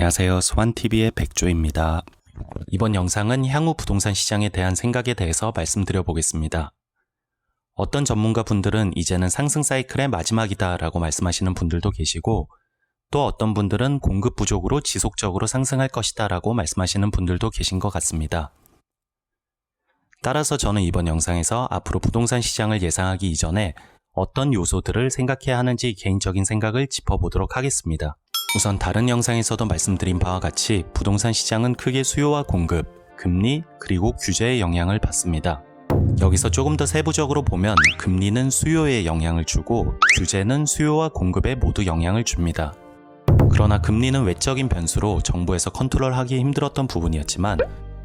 안녕하세요. 스완TV의 백조입니다. 이번 영상은 향후 부동산 시장에 대한 생각에 대해서 말씀드려 보겠습니다. 어떤 전문가 분들은 이제는 상승 사이클의 마지막이다 라고 말씀하시는 분들도 계시고, 또 어떤 분들은 공급 부족으로 지속적으로 상승할 것이다 라고 말씀하시는 분들도 계신 것 같습니다. 따라서 저는 이번 영상에서 앞으로 부동산 시장을 예상하기 이전에 어떤 요소들을 생각해야 하는지 개인적인 생각을 짚어보도록 하겠습니다. 우선 다른 영상에서도 말씀드린 바와 같이 부동산 시장은 크게 수요와 공급, 금리, 그리고 규제의 영향을 받습니다. 여기서 조금 더 세부적으로 보면 금리는 수요에 영향을 주고 규제는 수요와 공급에 모두 영향을 줍니다. 그러나 금리는 외적인 변수로 정부에서 컨트롤하기 힘들었던 부분이었지만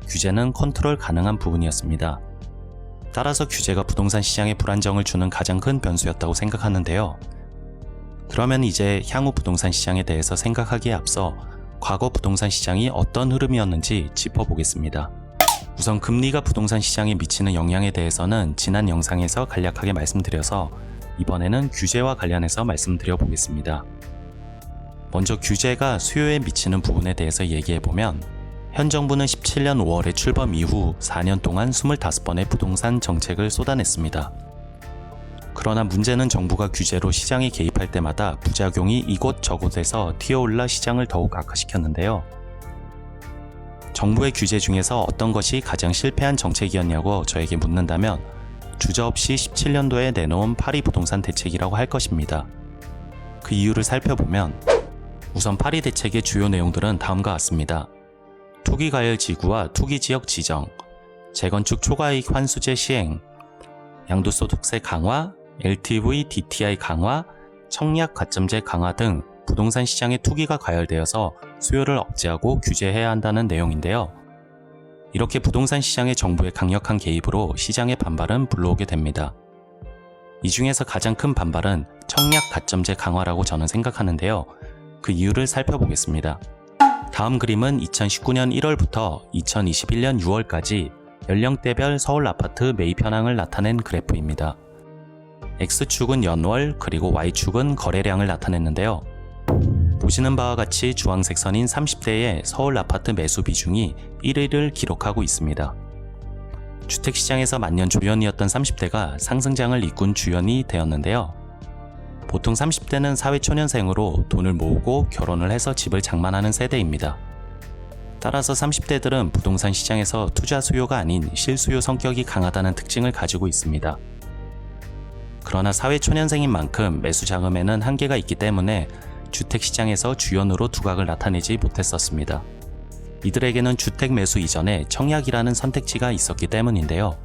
규제는 컨트롤 가능한 부분이었습니다. 따라서 규제가 부동산 시장에 불안정을 주는 가장 큰 변수였다고 생각하는데요. 그러면 이제 향후 부동산 시장에 대해서 생각하기에 앞서 과거 부동산 시장이 어떤 흐름이었는지 짚어보겠습니다. 우선 금리가 부동산 시장에 미치는 영향에 대해서는 지난 영상에서 간략하게 말씀드려서 이번에는 규제와 관련해서 말씀드려 보겠습니다. 먼저 규제가 수요에 미치는 부분에 대해서 얘기해보면 현 정부는 17년 5월에 출범 이후 4년 동안 25번의 부동산 정책을 쏟아냈습니다. 그러나 문제는 정부가 규제로 시장에 개입할 때마다 부작용이 이곳 저곳에서 튀어올라 시장을 더욱 악화시켰는데요. 정부의 규제 중에서 어떤 것이 가장 실패한 정책이었냐고 저에게 묻는다면 주저없이 17년도에 내놓은 파리 부동산 대책이라고 할 것입니다. 그 이유를 살펴보면 우선 파리 대책의 주요 내용들은 다음과 같습니다. 투기과열 지구와 투기지역 지정, 재건축 초과이익 환수제 시행, 양도소득세 강화, LTV, DTI 강화, 청약 가점제 강화 등 부동산 시장의 투기가 과열되어서 수요를 억제하고 규제해야 한다는 내용인데요. 이렇게 부동산 시장의 정부의 강력한 개입으로 시장의 반발은 불러오게 됩니다. 이 중에서 가장 큰 반발은 청약 가점제 강화라고 저는 생각하는데요. 그 이유를 살펴보겠습니다. 다음 그림은 2019년 1월부터 2021년 6월까지 연령대별 서울 아파트 매입 현황을 나타낸 그래프입니다. X축은 연월, 그리고 Y축은 거래량을 나타냈는데요. 보시는 바와 같이 주황색 선인 30대의 서울 아파트 매수 비중이 1위를 기록하고 있습니다. 주택시장에서 만년 조연이었던 30대가 상승장을 이끈 주연이 되었는데요. 보통 30대는 사회초년생으로 돈을 모으고 결혼을 해서 집을 장만하는 세대입니다. 따라서 30대들은 부동산 시장에서 투자 수요가 아닌 실수요 성격이 강하다는 특징을 가지고 있습니다. 그러나 사회초년생인 만큼 매수 자금에는 한계가 있기 때문에 주택시장에서 주연으로 두각을 나타내지 못했었습니다. 이들에게는 주택 매수 이전에 청약이라는 선택지가 있었기 때문인데요.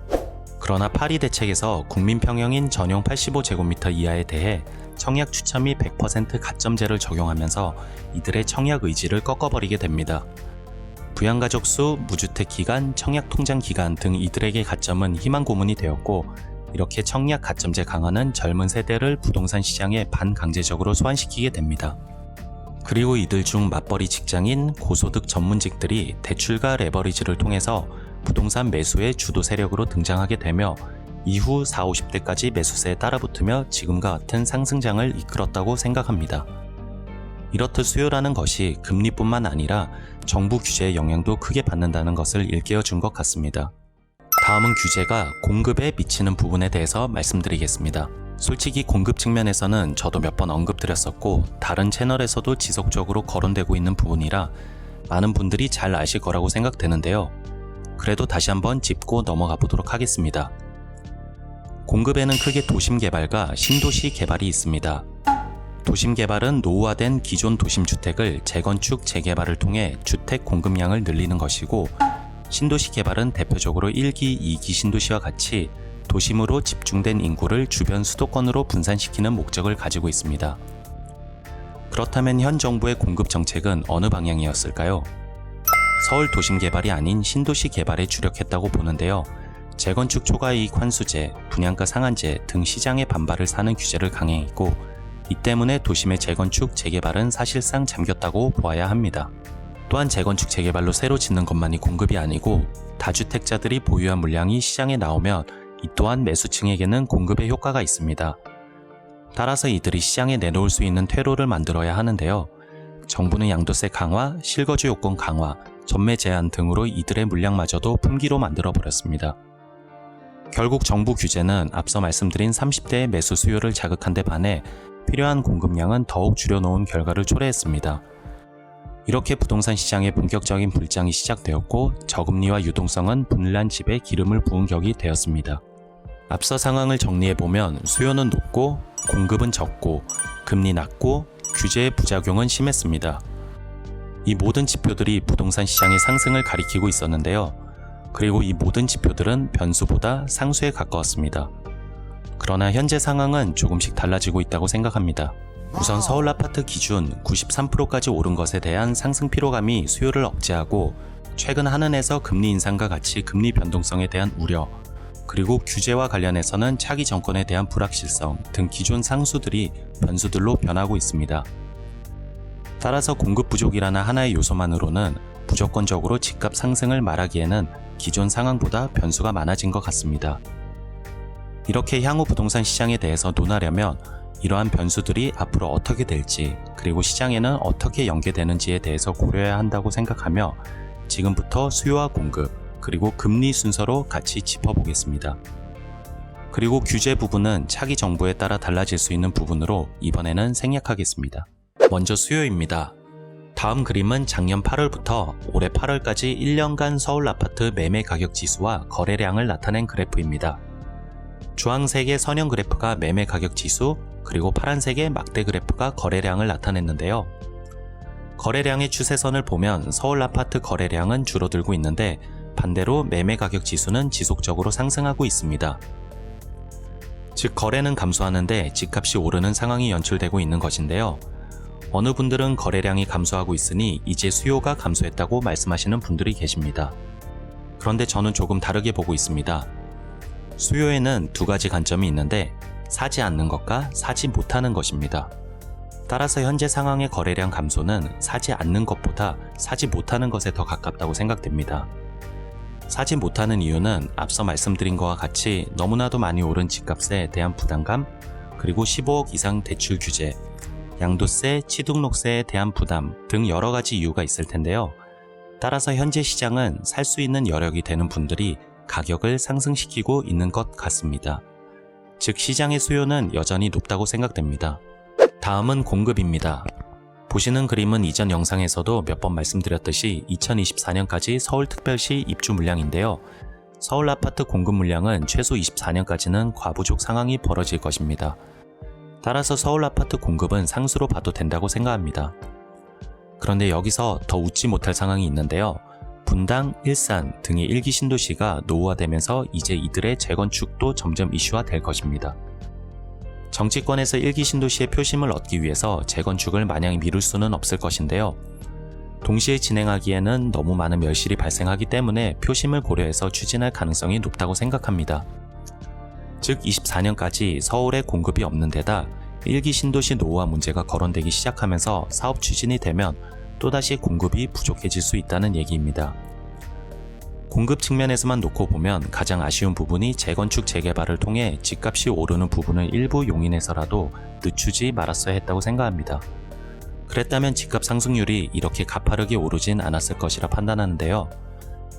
그러나 파리 대책에서 국민평형인 전용 85제곱미터 이하에 대해 청약 추첨 및 100% 가점제를 적용하면서 이들의 청약 의지를 꺾어버리게 됩니다. 부양가족 수, 무주택 기간, 청약 통장 기간 등 이들에게 가점은 희망 고문이 되었고, 이렇게 청약 가점제 강화는 젊은 세대를 부동산 시장에 반강제적으로 소환시키게 됩니다. 그리고 이들 중 맞벌이 직장인, 고소득 전문직들이 대출과 레버리지를 통해서 부동산 매수의 주도 세력으로 등장하게 되며 이후 40, 50대까지 매수세에 따라붙으며 지금과 같은 상승장을 이끌었다고 생각합니다. 이렇듯 수요라는 것이 금리뿐만 아니라 정부 규제의 영향도 크게 받는다는 것을 일깨워 준 것 같습니다. 다음은 규제가 공급에 미치는 부분에 대해서 말씀드리겠습니다. 솔직히 공급 측면에서는 저도 몇 번 언급드렸었고 다른 채널에서도 지속적으로 거론되고 있는 부분이라 많은 분들이 잘 아실 거라고 생각되는데요. 그래도 다시 한번 짚고 넘어가 보도록 하겠습니다. 공급에는 크게 도심 개발과 신도시 개발이 있습니다. 도심 개발은 노후화된 기존 도심 주택을 재건축, 재개발을 통해 주택 공급량을 늘리는 것이고, 신도시 개발은 대표적으로 1기, 2기 신도시와 같이 도심으로 집중된 인구를 주변 수도권으로 분산시키는 목적을 가지고 있습니다. 그렇다면 현 정부의 공급 정책은 어느 방향이었을까요? 서울 도심 개발이 아닌 신도시 개발에 주력했다고 보는데요. 재건축 초과이익 환수제, 분양가 상한제 등 시장의 반발을 사는 규제를 강행했고, 이 때문에 도심의 재건축, 재개발은 사실상 잠겼다고 보아야 합니다. 또한 재건축, 재개발로 새로 짓는 것만이 공급이 아니고 다주택자들이 보유한 물량이 시장에 나오면 이 또한 매수층에게는 공급의 효과가 있습니다. 따라서 이들이 시장에 내놓을 수 있는 퇴로를 만들어야 하는데요. 정부는 양도세 강화, 실거주 요건 강화, 전매 제한 등으로 이들의 물량마저도 품귀로 만들어버렸습니다. 결국 정부 규제는 앞서 말씀드린 30대의 매수 수요를 자극한 데 반해 필요한 공급량은 더욱 줄여놓은 결과를 초래했습니다. 이렇게 부동산 시장의 본격적인 불장이 시작되었고 저금리와 유동성은 분란 집에 기름을 부은 격이 되었습니다. 앞서 상황을 정리해보면 수요는 높고 공급은 적고 금리 낮고 규제의 부작용은 심했습니다. 이 모든 지표들이 부동산 시장의 상승을 가리키고 있었는데요. 그리고 이 모든 지표들은 변수보다 상수에 가까웠습니다. 그러나 현재 상황은 조금씩 달라지고 있다고 생각합니다. 우선 서울 아파트 기준 93%까지 오른 것에 대한 상승 피로감이 수요를 억제하고 최근 한은에서 금리 인상과 같이 금리 변동성에 대한 우려, 그리고 규제와 관련해서는 차기 정권에 대한 불확실성 등 기존 상수들이 변수들로 변하고 있습니다. 따라서 공급 부족이라는 하나의 요소만으로는 무조건적으로 집값 상승을 말하기에는 기존 상황보다 변수가 많아진 것 같습니다. 이렇게 향후 부동산 시장에 대해서 논하려면 이러한 변수들이 앞으로 어떻게 될지, 그리고 시장에는 어떻게 연계되는지에 대해서 고려해야 한다고 생각하며 지금부터 수요와 공급, 그리고 금리 순서로 같이 짚어보겠습니다. 그리고 규제 부분은 차기 정부에 따라 달라질 수 있는 부분으로 이번에는 생략하겠습니다. 먼저 수요입니다. 다음 그림은 작년 8월부터 올해 8월까지 1년간 서울 아파트 매매 가격 지수와 거래량을 나타낸 그래프입니다. 주황색의 선형 그래프가 매매 가격 지수, 그리고 파란색의 막대 그래프가 거래량을 나타냈는데요. 거래량의 추세선을 보면 서울 아파트 거래량은 줄어들고 있는데 반대로 매매 가격 지수는 지속적으로 상승하고 있습니다. 즉 거래는 감소하는데 집값이 오르는 상황이 연출되고 있는 것인데요. 어느 분들은 거래량이 감소하고 있으니 이제 수요가 감소했다고 말씀하시는 분들이 계십니다. 그런데 저는 조금 다르게 보고 있습니다. 수요에는 두 가지 관점이 있는데 사지 않는 것과 사지 못하는 것입니다. 따라서 현재 상황의 거래량 감소는 사지 않는 것보다 사지 못하는 것에 더 가깝다고 생각됩니다. 사지 못하는 이유는 앞서 말씀드린 것과 같이 너무나도 많이 오른 집값에 대한 부담감, 그리고 15억 이상 대출 규제, 양도세, 취등록세에 대한 부담 등 여러 가지 이유가 있을 텐데요. 따라서 현재 시장은 살 수 있는 여력이 되는 분들이 가격을 상승시키고 있는 것 같습니다. 즉 시장의 수요는 여전히 높다고 생각됩니다. 다음은 공급입니다. 보시는 그림은 이전 영상에서도 몇 번 말씀드렸듯이 2024년까지 서울특별시 입주 물량인데요. 서울 아파트 공급 물량은 최소 24년까지는 과부족 상황이 벌어질 것입니다. 따라서 서울 아파트 공급은 상수로 봐도 된다고 생각합니다. 그런데 여기서 더 웃지 못할 상황이 있는데요. 분당, 일산 등의 1기 신도시가 노후화되면서 이제 이들의 재건축도 점점 이슈화될 것입니다. 정치권에서 1기 신도시의 표심을 얻기 위해서 재건축을 마냥 미룰 수는 없을 것인데요. 동시에 진행하기에는 너무 많은 멸실이 발생하기 때문에 표심을 고려해서 추진할 가능성이 높다고 생각합니다. 즉 24년까지 서울에 공급이 없는 데다 1기 신도시 노후화 문제가 거론되기 시작하면서 사업 추진이 되면 또다시 공급이 부족해질 수 있다는 얘기입니다. 공급 측면에서만 놓고 보면 가장 아쉬운 부분이 재건축 재개발을 통해 집값이 오르는 부분을 일부 용인해서라도 늦추지 말았어야 했다고 생각합니다. 그랬다면 집값 상승률이 이렇게 가파르게 오르진 않았을 것이라 판단하는데요.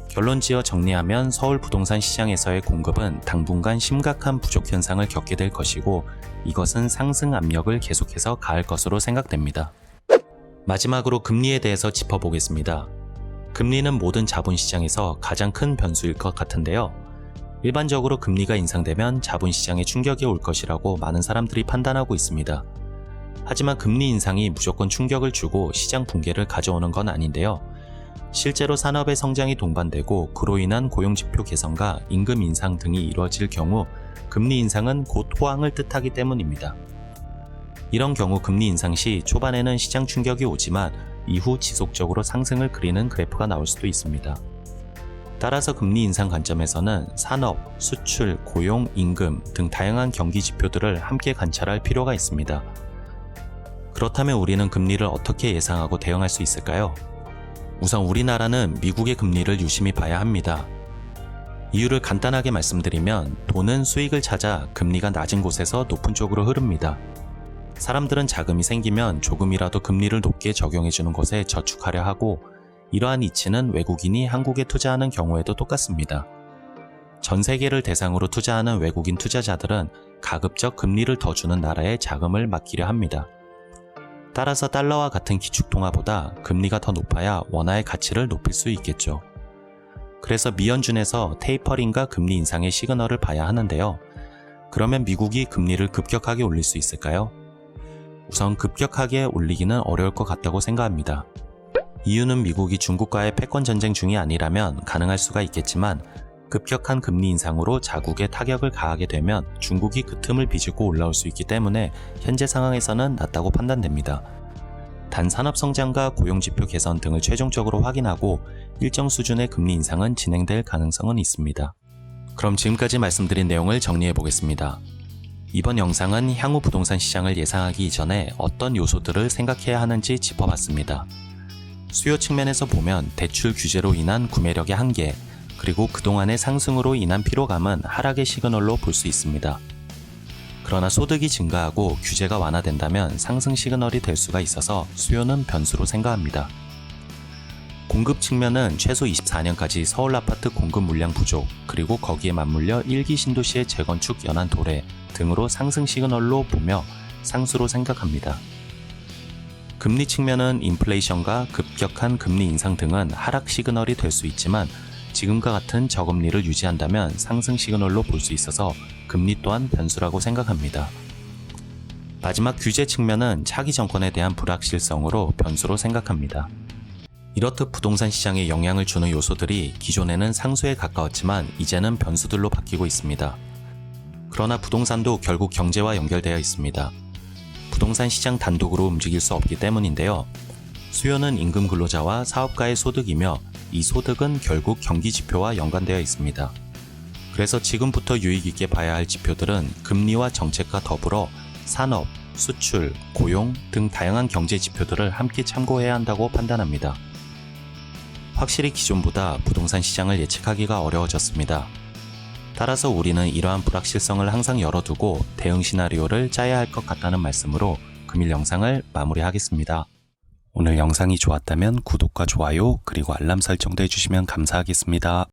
결론지어 정리하면 서울 부동산 시장에서의 공급은 당분간 심각한 부족 현상을 겪게 될 것이고 이것은 상승 압력을 계속해서 가할 것으로 생각됩니다. 마지막으로 금리에 대해서 짚어보겠습니다. 금리는 모든 자본시장에서 가장 큰 변수일 것 같은데요. 일반적으로 금리가 인상되면 자본시장에 충격이 올 것이라고 많은 사람들이 판단하고 있습니다. 하지만 금리 인상이 무조건 충격을 주고 시장 붕괴를 가져오는 건 아닌데요. 실제로 산업의 성장이 동반되고 그로 인한 고용지표 개선과 임금 인상 등이 이루어질 경우 금리 인상은 곧 호황을 뜻하기 때문입니다. 이런 경우 금리 인상 시 초반에는 시장 충격이 오지만 이후 지속적으로 상승을 그리는 그래프가 나올 수도 있습니다. 따라서 금리 인상 관점에서는 산업, 수출, 고용, 임금 등 다양한 경기 지표들을 함께 관찰할 필요가 있습니다. 그렇다면 우리는 금리를 어떻게 예상하고 대응할 수 있을까요? 우선 우리나라는 미국의 금리를 유심히 봐야 합니다. 이유를 간단하게 말씀드리면 돈은 수익을 찾아 금리가 낮은 곳에서 높은 쪽으로 흐릅니다. 사람들은 자금이 생기면 조금이라도 금리를 높게 적용해주는 곳에 저축하려 하고, 이러한 이치는 외국인이 한국에 투자하는 경우에도 똑같습니다. 전 세계를 대상으로 투자하는 외국인 투자자들은 가급적 금리를 더 주는 나라에 자금을 맡기려 합니다. 따라서 달러와 같은 기축통화보다 금리가 더 높아야 원화의 가치를 높일 수 있겠죠. 그래서 미연준에서 테이퍼링과 금리 인상의 시그널을 봐야 하는데요. 그러면 미국이 금리를 급격하게 올릴 수 있을까요? 우선 급격하게 올리기는 어려울 것 같다고 생각합니다. 이유는 미국이 중국과의 패권 전쟁 중이 아니라면 가능할 수가 있겠지만, 급격한 금리 인상으로 자국에 타격을 가하게 되면 중국이 그 틈을 비집고 올라올 수 있기 때문에 현재 상황에서는 낮다고 판단됩니다. 단 산업 성장과 고용지표 개선 등을 최종적으로 확인하고 일정 수준의 금리 인상은 진행될 가능성은 있습니다. 그럼 지금까지 말씀드린 내용을 정리해 보겠습니다. 이번 영상은 향후 부동산 시장을 예상하기 이전에 어떤 요소들을 생각해야 하는지 짚어봤습니다. 수요 측면에서 보면 대출 규제로 인한 구매력의 한계, 그리고 그동안의 상승으로 인한 피로감은 하락의 시그널로 볼 수 있습니다. 그러나 소득이 증가하고 규제가 완화된다면 상승 시그널이 될 수가 있어서 수요는 변수로 생각합니다. 공급 측면은 최소 24년까지 서울 아파트 공급 물량 부족, 그리고 거기에 맞물려 1기 신도시의 재건축 연한 도래 등으로 상승 시그널로 보며 상수로 생각합니다. 금리 측면은 인플레이션과 급격한 금리 인상 등은 하락 시그널이 될 수 있지만, 지금과 같은 저금리를 유지한다면 상승 시그널로 볼 수 있어서 금리 또한 변수라고 생각합니다. 마지막 규제 측면은 차기 정권에 대한 불확실성으로 변수로 생각합니다. 이렇듯 부동산 시장에 영향을 주는 요소들이 기존에는 상수에 가까웠지만 이제는 변수들로 바뀌고 있습니다. 그러나 부동산도 결국 경제와 연결되어 있습니다. 부동산 시장 단독으로 움직일 수 없기 때문인데요. 수요는 임금 근로자와 사업가의 소득이며 이 소득은 결국 경기 지표와 연관되어 있습니다. 그래서 지금부터 유의 있게 봐야 할 지표들은 금리와 정책과 더불어 산업, 수출, 고용 등 다양한 경제 지표들을 함께 참고해야 한다고 판단합니다. 확실히 기존보다 부동산 시장을 예측하기가 어려워졌습니다. 따라서 우리는 이러한 불확실성을 항상 열어두고 대응 시나리오를 짜야 할 것 같다는 말씀으로 금일 영상을 마무리하겠습니다. 오늘 영상이 좋았다면 구독과 좋아요 그리고 알람 설정도 해주시면 감사하겠습니다.